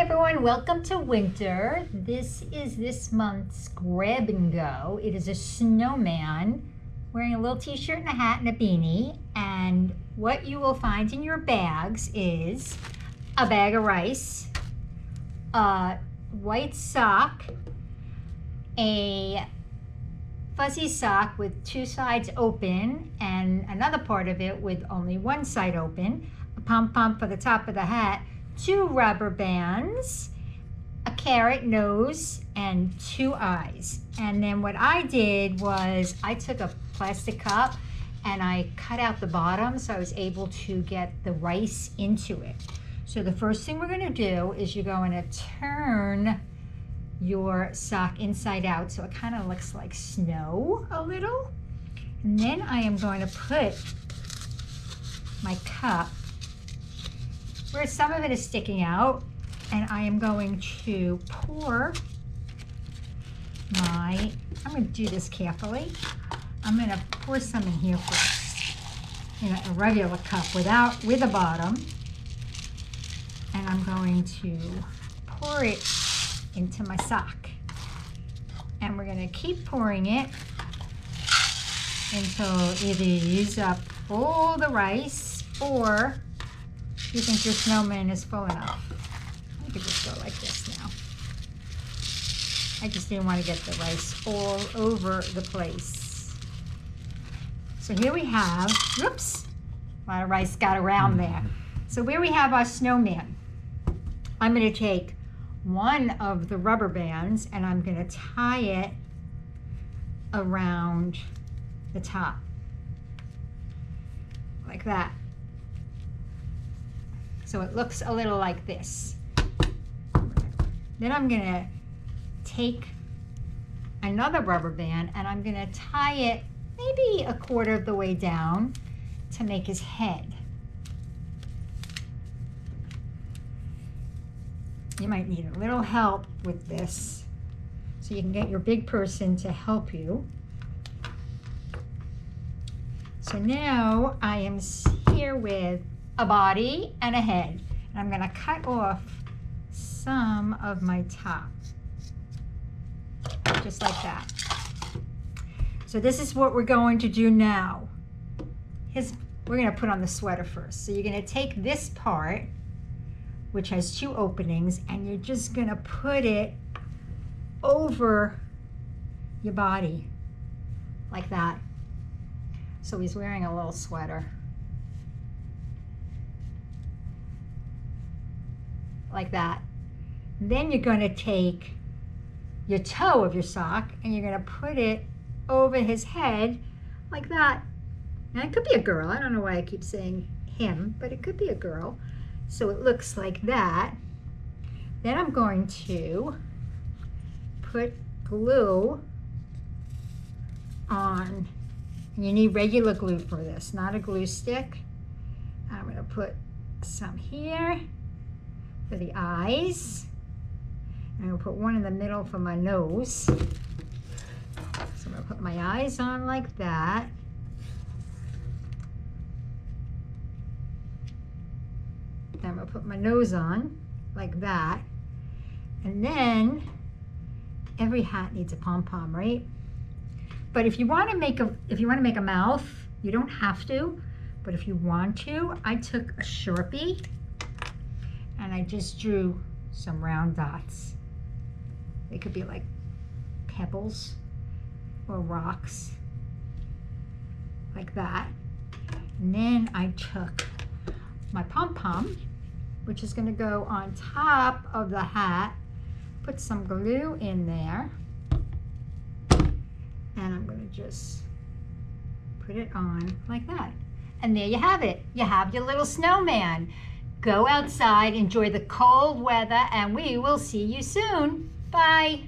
everyone, welcome to winter. This is this month's grab and go. It is a snowman wearing a little t-shirt and a hat and a beanie. And what you will find in your bags is a bag of rice, a white sock, a fuzzy sock with two sides open and another part of it with only one side open, a pom-pom for the top of the hat, two rubber bands, a carrot nose, and two eyes. And then what I did was I took a plastic cup and I cut out the bottom so I was able to get the rice into it. So the first thing we're going to do is you're going to turn your sock inside out so it kind of looks like snow a little. And then I am going to put my cup where some of it is sticking out, and I am going to pour I'm going to do this carefully. I'm going to pour some in here first, in a regular cup with a bottom, and I'm going to pour it into my sock. And we're going to keep pouring it until it is full the rice, or you think your snowman is full enough. I could just go like this now. I just didn't want to get the rice all over the place. So here we have, whoops, a lot of rice got around there. So here we have our snowman. I'm going to take one of the rubber bands and I'm going to tie it around the top, like that. So it looks a little like this. Then I'm going to take another rubber band and I'm going to tie it maybe a quarter of the way down to make his head. You might need a little help with this, so you can get your big person to help you. So now I am here with a body and a head. And I'm going to cut off some of my top, just like that. So this is what we're going to do now. We're going to put on the sweater first. So you're going to take this part, which has two openings, and you're just going to put it over your body, like that. So he's wearing a little sweater. Like that. Then you're going to take your toe of your sock and you're going to put it over his head like that. Now it could be a girl. I don't know why I keep saying him, but it could be a girl. So it looks like that. Then I'm going to put glue on. And you need regular glue for this, not a glue stick. I'm going to put some here for the eyes. And I'm going to put one in the middle for my nose. So I'm going to put my eyes on like that. Then I'm going to put my nose on like that. And then every hat needs a pom-pom, right? But if you want to make a mouth, you don't have to, but if you want to, I took a Sharpie and I just drew some round dots. They could be like pebbles or rocks, like that. And then I took my pom-pom, which is going to go on top of the hat, put some glue in there, and I'm going to just put it on like that. And there you have it. You have your little snowman. Go outside, enjoy the cold weather, and we will see you soon. Bye.